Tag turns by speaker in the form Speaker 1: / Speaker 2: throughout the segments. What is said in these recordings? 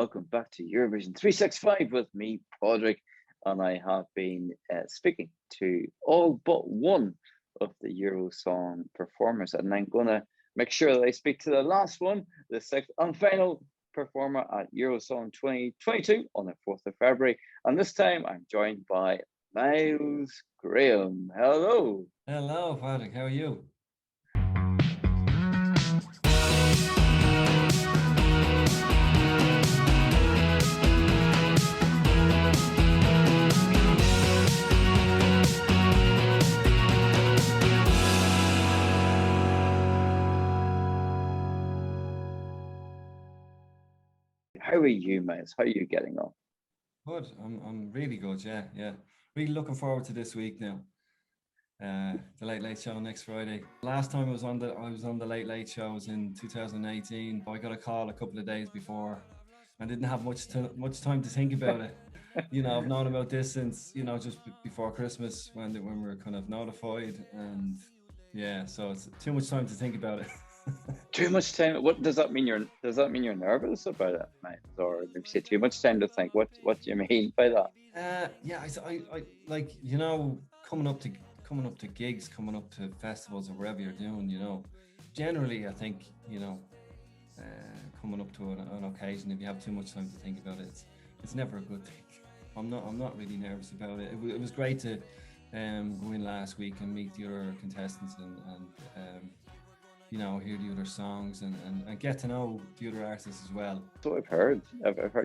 Speaker 1: Welcome back to Eurovision 365 with me, Podrick, and I have been speaking to all but one of the Eurosong performers, and I'm going to make sure that I speak to the last one, the sixth and final performer at Eurosong 2022 on the 4th of February, and this time I'm joined by Miles Graham. Hello.
Speaker 2: Hello, Patrick. How are you?
Speaker 1: How are you, Miles? How are you getting on?
Speaker 2: Good. I'm really good. Yeah. Really looking forward to this week now. The Late Late Show next Friday. Last time I was on the Late Late Show was in 2018. I got a call a couple of days before. I didn't have much time to think about it. I've known about this since just before Christmas when we were kind of notified, and yeah, so it's too much time to think about it.
Speaker 1: Too much time. What does that mean? Does that mean you're nervous about it, mate? Or maybe say too much time to think? What do you mean by that?
Speaker 2: Yeah, I like coming up to gigs, coming up to festivals or wherever you're doing. Generally I think coming up to an occasion, if you have too much time to think about it, it's never a good thing. I'm not really nervous about it. It was great to go in last week and meet the other contestants and hear the other songs and get to know the other artists as well.
Speaker 1: So I've heard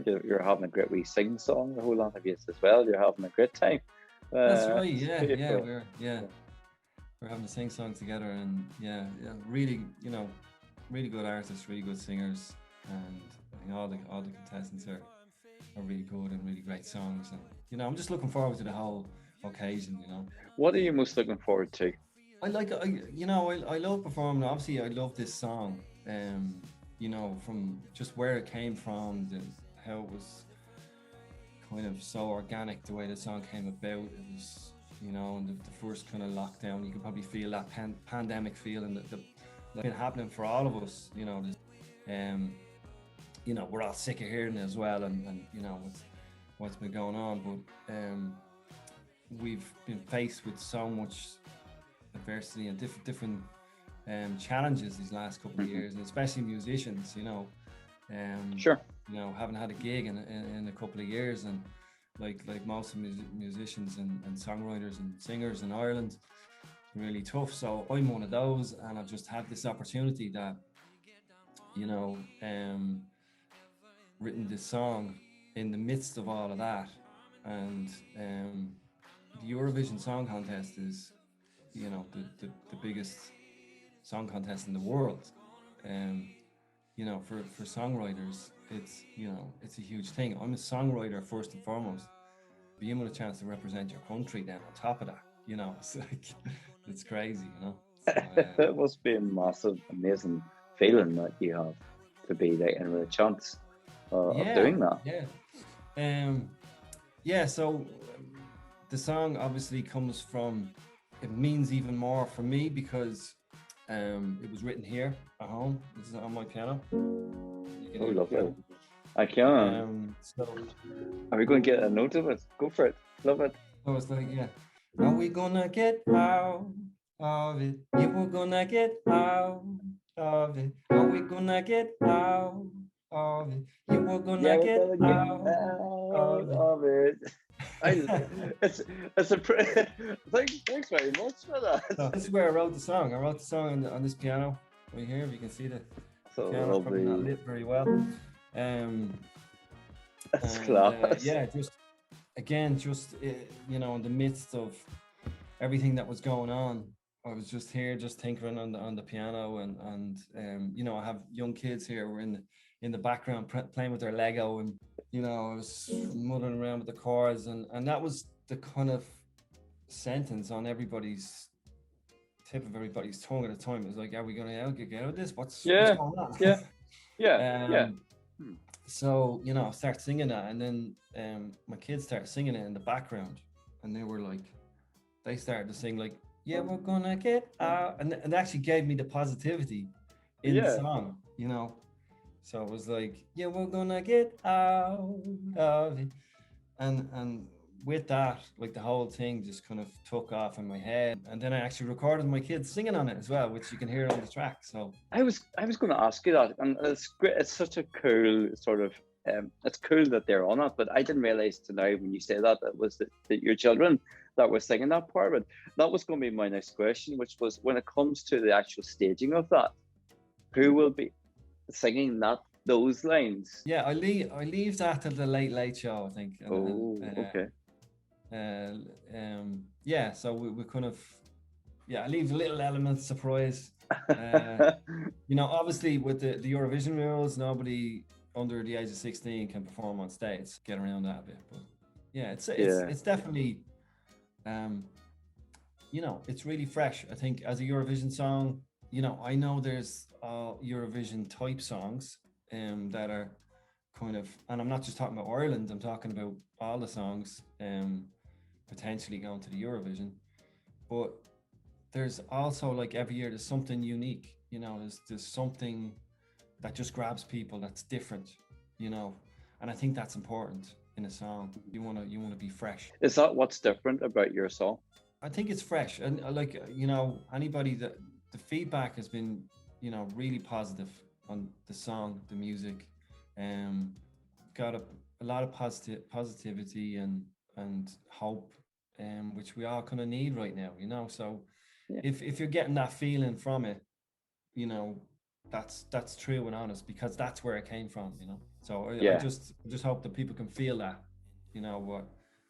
Speaker 1: you're having a great wee sing song, the whole lot of you as well. You're having a great time.
Speaker 2: That's right. Yeah. We're having a sing song together, and really, really good artists, really good singers, and all the contestants are really good and really great songs. And I'm just looking forward to the whole occasion.
Speaker 1: What are you most looking forward to?
Speaker 2: I love performing. Obviously, I love this song. From just where it came from, how it was kind of so organic, the way the song came about. It was, in the first kind of lockdown, you could probably feel that pandemic feeling that been happening for all of us. We're all sick of hearing it as well, and what's been going on. But we've been faced with so much adversity and different challenges these last couple of years, and especially musicians.
Speaker 1: Sure.
Speaker 2: Haven't had a gig in a couple of years, and like most of musicians and songwriters and singers in Ireland, it's really tough. So I'm one of those, and I've just had this opportunity that written this song in the midst of all of that. And the Eurovision Song Contest is the biggest song contest in the world. For songwriters, it's a huge thing. I'm a songwriter first and foremost. Being with a chance to represent your country then on top of that, it's like, it's crazy, So,
Speaker 1: it must be a massive, amazing feeling that you have to be like in with a chance of doing that.
Speaker 2: So the song obviously comes from, it means even more for me because it was written here at home. This is on my piano.
Speaker 1: Oh, lovely. I can.
Speaker 2: So
Speaker 1: are we going to get a note of it? Go for it. Love it.
Speaker 2: I was like, are we gonna get out of it? Yeah, we're gonna get out of it. Are we gonna get out of it? Yeah, we're gonna get out of it.
Speaker 1: It's a pretty. Thanks very much for that.
Speaker 2: So this is where I wrote the song. I wrote the song on this piano right here. If you can see the piano, probably not lit very well.
Speaker 1: That's class.
Speaker 2: Just in the midst of everything that was going on, I was just here, just tinkering on the piano, and I have young kids here. We're in the background playing with their Lego, and I was muddling around with the chords, and that was the kind of sentence on everybody's tip of everybody's tongue at the time. It was like, are we gonna get out of this? What's going on?
Speaker 1: Yeah.
Speaker 2: So I start singing that, and then my kids start singing it in the background, and they started to sing like, yeah, we're gonna get out, and it actually gave me the positivity in the song. So it was like, yeah, we're gonna get out of it. And with that, like the whole thing just kind of took off in my head. And then I actually recorded my kids singing on it as well, which you can hear on the track. So
Speaker 1: I was going to ask you that, and it's great. It's such a cool sort of. It's cool that they're on it, but I didn't realize tonight when you say that it was that your children that were singing that part of it. That was going to be my next question, which was when it comes to the actual staging of that, who will be singing those lines?
Speaker 2: yeah, I leave that to the Late Late Show, I think.
Speaker 1: Oh, okay.
Speaker 2: Yeah, so we kind of, yeah, I leave a little element of surprise. Obviously with the Eurovision rules, nobody under the age of 16 can perform on stage. Get around that a bit, but yeah, it's
Speaker 1: Yeah,
Speaker 2: it's definitely, um, it's really fresh. I think as a Eurovision song, I know there's Eurovision type songs that are kind of, and I'm not just talking about Ireland. I'm talking about all the songs potentially going to the Eurovision, but there's also like every year there's something unique. There's something that just grabs people that's different, and I think that's important in a song. You want to be fresh.
Speaker 1: is that what's different about your song?
Speaker 2: I think it's fresh, and like anybody that the feedback has been really positive on the song, the music, um, got a lot of positivity and hope, which we all kind of need right now. So
Speaker 1: Yeah,
Speaker 2: if you're getting that feeling from it, you know, that's true and honest because that's where it came from. So I
Speaker 1: yeah.
Speaker 2: just hope that people can feel that,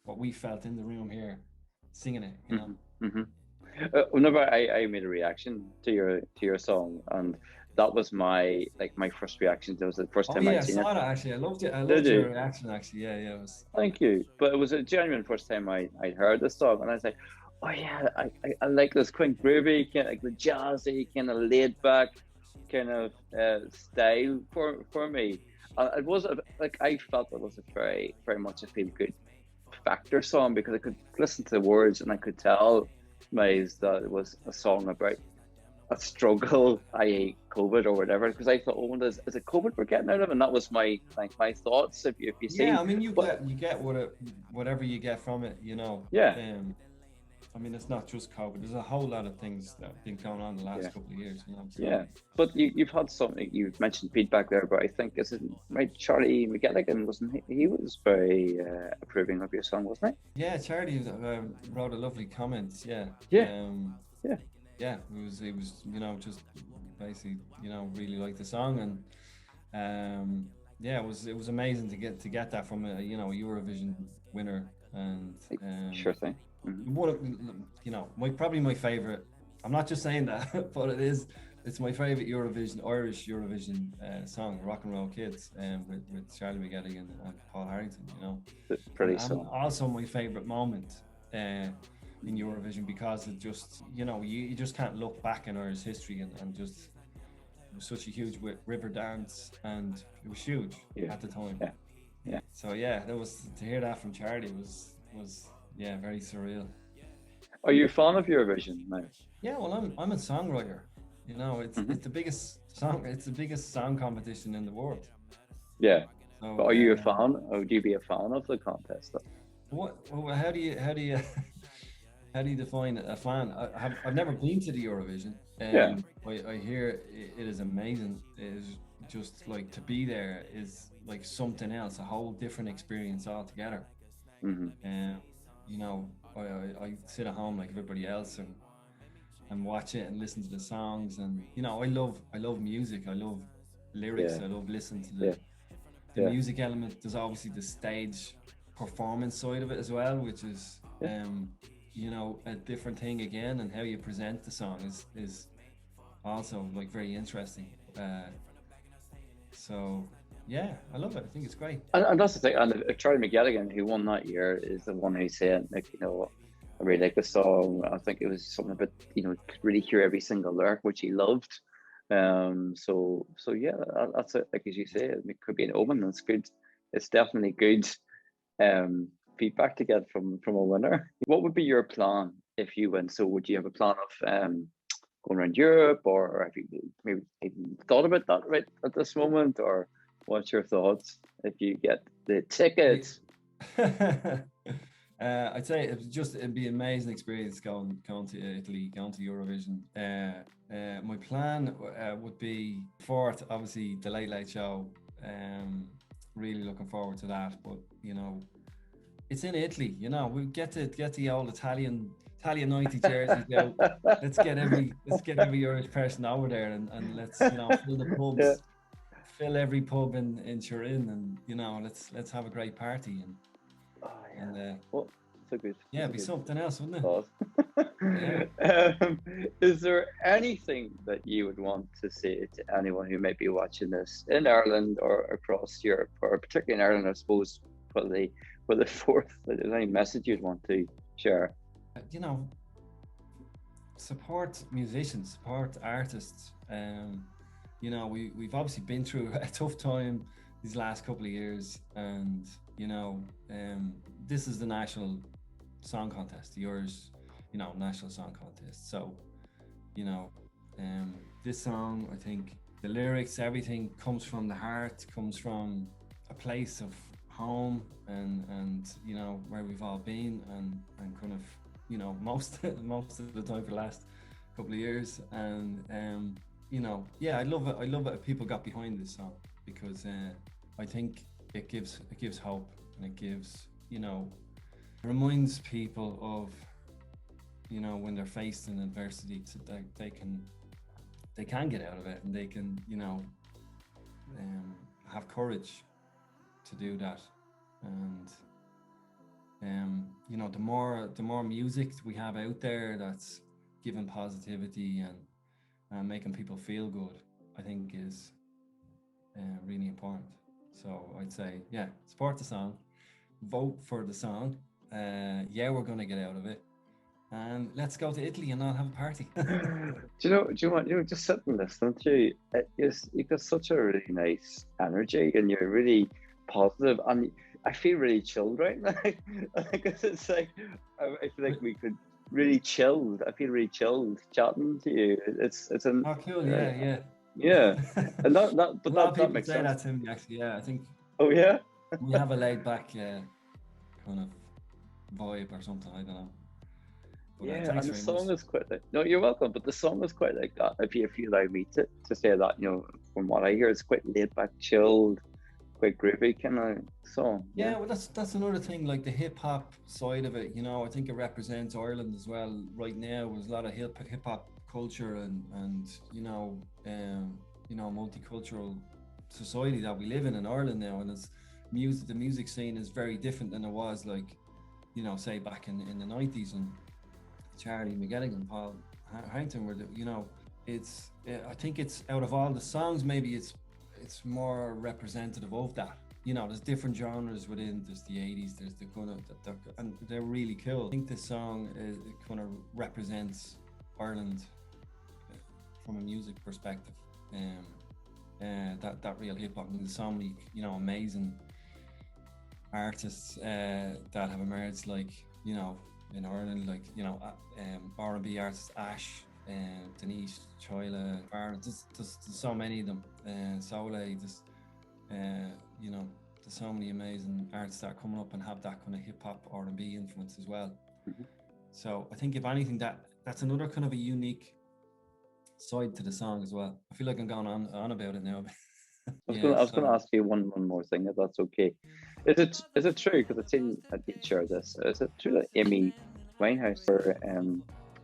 Speaker 2: what we felt in the room here, singing it.
Speaker 1: Mm-hmm, mm-hmm. Whenever I made a reaction to your song, and that was my first reaction. That was the first
Speaker 2: Oh
Speaker 1: time
Speaker 2: yeah,
Speaker 1: I'd
Speaker 2: I
Speaker 1: seen it.
Speaker 2: saw that actually. I loved it. I
Speaker 1: Did
Speaker 2: loved
Speaker 1: you?
Speaker 2: your reaction actually. Yeah, yeah. It was.
Speaker 1: Thank you. But it was a genuine first time I'd heard this song, and I was like, oh yeah, I like this quite groovy, kind of like the jazzy, kind of laid back kind of style for me. It was like I felt it was a very very much a feel good factor song because I could listen to the words and I could tell Maze that it was a song about a struggle, i.e., COVID or whatever. Because I thought, oh, is it COVID we're getting out of? And that was my thoughts. If you
Speaker 2: Yeah,
Speaker 1: seen,
Speaker 2: I mean, you
Speaker 1: but
Speaker 2: get whatever you get from it.
Speaker 1: yeah,
Speaker 2: I mean, it's not just COVID. There's a whole lot of things that have been going on the
Speaker 1: yeah,
Speaker 2: last couple of years. So
Speaker 1: yeah. But you've had something. You've mentioned feedback there, but I think is it right? Charlie McGilligan wasn't he? He was very approving of your song, wasn't
Speaker 2: yeah, Charlie wrote a lovely comment. Yeah,
Speaker 1: he? Yeah,
Speaker 2: um,
Speaker 1: yeah,
Speaker 2: yeah, it was just basically really liked the song and yeah, it was amazing to get that from a Eurovision winner and
Speaker 1: sure thing. Hmm.
Speaker 2: one of probably my favorite. I'm not just saying that, but it's my favorite Irish Eurovision song, Rock and Roll Kids, with Charlie McGettigan and Paul Harrington.
Speaker 1: Pretty
Speaker 2: And
Speaker 1: song.
Speaker 2: also my favorite moment in Eurovision because it just you just can't look back in Irish history and just it was such a huge river dance and it was huge
Speaker 1: Yeah,
Speaker 2: at the time.
Speaker 1: yeah, yeah.
Speaker 2: So yeah, that was to hear that from Charlie was yeah, very surreal.
Speaker 1: Are you a fan of Eurovision now?
Speaker 2: Yeah, well, I'm a songwriter. It's
Speaker 1: Hmm.
Speaker 2: it's the biggest song competition in the world.
Speaker 1: Yeah.
Speaker 2: So,
Speaker 1: But are you a fan? Or would you be a fan of the contest?
Speaker 2: how do you how do you define a fan? I've never been to the Eurovision.
Speaker 1: Yeah.
Speaker 2: I hear it is amazing. It is just like to be there is like something else, a whole different experience altogether.
Speaker 1: Hmm.
Speaker 2: Um, you know, I sit at home like everybody else and watch it and listen to the songs and I love music. I love lyrics.
Speaker 1: Yeah.
Speaker 2: I love listening to the
Speaker 1: Yeah.
Speaker 2: the
Speaker 1: Yeah.
Speaker 2: music element. There's obviously the stage performance side of it as well, which is
Speaker 1: Yeah.
Speaker 2: a different thing again, and how you present the song is also like very interesting. So yeah, I love it. I think it's great.
Speaker 1: And that's the thing. And Charlie McGilligan, who won that year, is the one who said, like, I really like the song. I think it was something about, could really hear every single lyric, which he loved. So yeah, that's it. Like as you say, it could be an omen. It's good. It's definitely good um, feedback to get from a winner. What would be your plan if you win? So would you have a plan of going around Europe, or have you maybe even thought about that right at this moment, or what's your thoughts if you get the tickets?
Speaker 2: I'd say it'd be an amazing experience going to Italy, going to Eurovision. My plan would be fourth, obviously the Late Late Show. Really looking forward to that, but it's in Italy. We get the old Italian 90 jerseys out. Let's get every Irish person over there, and let's fill the pubs.
Speaker 1: Yeah.
Speaker 2: Fill every pub in Turin, and let's have a great party.
Speaker 1: Well, so good.
Speaker 2: Yeah, it'd be something else, wouldn't it?
Speaker 1: Is there anything that you would want to say to anyone who may be watching this in Ireland or across Europe, or particularly in Ireland, I suppose, for the fourth? Is there any message you'd want to share?
Speaker 2: Support musicians, support artists. We've obviously been through a tough time these last couple of years, and this is the national song contest, the Irish, national song contest. So, this song, I think the lyrics, everything comes from the heart, comes from a place of home, and where we've all been, and kind of most of the time for the last couple of years, and I love it if people got behind this song, because I think it gives hope, and it gives reminds people of when they're faced in adversity, so that they can get out of it, and they can have courage to do that. And the more music we have out there that's giving positivity and making people feel good, I think is really important. So I'd say, support the song, vote for the song. We're gonna get out of it, and let's go to Italy and not have a party.
Speaker 1: Do you know what? Just sitting listening to you, you've got such a really nice energy, and you're really positive, and I feel really chilled right now. Because it's like I feel like we could really chilled. I feel really chilled chatting to you. It's an
Speaker 2: cool, yeah.
Speaker 1: And that makes
Speaker 2: say
Speaker 1: sense.
Speaker 2: That to me, actually, I think.
Speaker 1: Oh yeah.
Speaker 2: We have a laid back kind of vibe or something. I don't know. But,
Speaker 1: and the song is quite like, no, you're welcome. But the song is quite like that. If you allow me to say that, from what I hear, it's quite laid back, chilled, quite groovy kind of song.
Speaker 2: Yeah, well, that's another thing, like the hip hop side of it. I think it represents Ireland as well. Right now, there's a lot of hip hop culture and multicultural society that we live in Ireland now, and it's the music scene is very different than it was, like say back in the 90s, and Charlie McGettigan, Paul Harrington were it's I think it's out of all the songs, maybe it's more representative of that. There's different genres within. There's the 80s, there's the kind of and they're really cool. I think this song kind of represents Ireland from a music perspective, that real hip hop. There's so many amazing artists that have emerged, like in Ireland, like R&B artists, Ash, Denise, Choila, there's so many of them, Soleil, there's so many amazing artists that are coming up and have that kind of hip hop R&B influence as well.
Speaker 1: Mm-hmm.
Speaker 2: So I think if anything, that's another kind of a unique side to the song as well. I feel like I'm going on about it now.
Speaker 1: I was going to ask you one more thing, if that's okay. Is it true, because I've seen, I did share this, is it true that Amy Winehouse or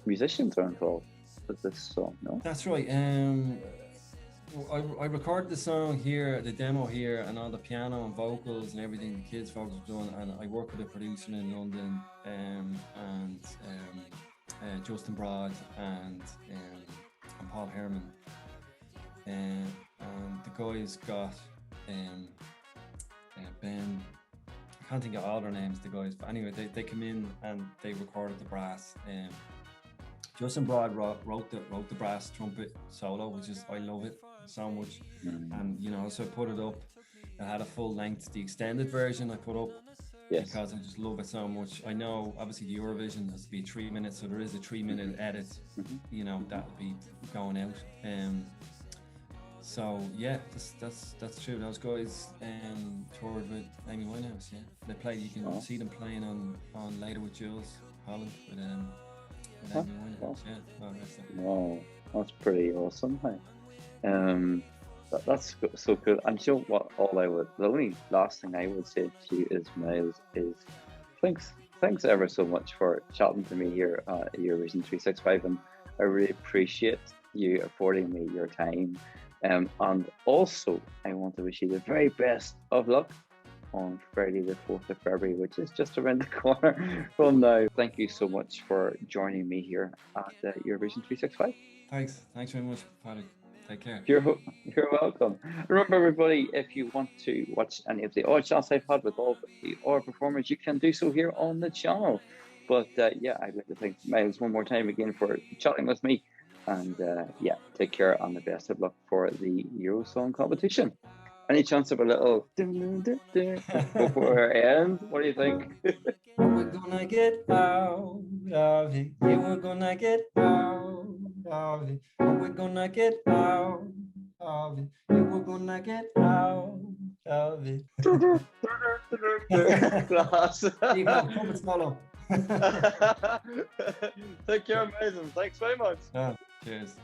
Speaker 1: musicians are involved with this song? No,
Speaker 2: that's right. I recorded the song here, the demo here, and all the piano and vocals and everything the kids' vocals were doing, and I work with a producer in London, and Justin Broad and Paul Herman, and the guys got Ben, I can't think of all their names, the guys, but anyway, they come in and they recorded the brass. Justin Broad wrote the brass trumpet solo, which is, I love it so much. And so I put it up. I had a full length, the extended version I put up
Speaker 1: Yes.
Speaker 2: because I just love it so much. I know obviously the Eurovision has to be 3 minutes, so there is a 3-minute edit, you know, that'll be going out. So yeah, that's true. Those guys toured with Amy Winehouse. Yeah, they play. You can see them playing on Later with Jules Holland with Amy Winehouse. Yeah,
Speaker 1: wow, that's pretty awesome. Hey. That's so cool. And you know what? The only last thing I would say to you is, Miles, is thanks ever so much for chatting to me here at Eurovision 365, and I really appreciate you affording me your time. And also, I want to wish you the very best of luck on Friday the 4th of February, which is just around the corner from now. Thank you so much for joining me here at Eurovision 365.
Speaker 2: Thanks very much, Patrick. Take care.
Speaker 1: You're welcome. Remember, everybody, if you want to watch any of the odd shots I've had with all the odd performers, you can do so here on the channel. But yeah, I'd like to thank Miles one more time again for chatting with me. And yeah, take care and the best of luck for the Eurosong competition. Any chance of a little before our end? What do you think?
Speaker 2: We're gonna get out of it. Yeah, we're gonna get out of it. We're gonna get out of it. Yeah, we're gonna get out of it.
Speaker 1: Class.
Speaker 2: There you go. Trumpets follow.
Speaker 1: Take care, amazing. Thanks very much.
Speaker 2: Cheers.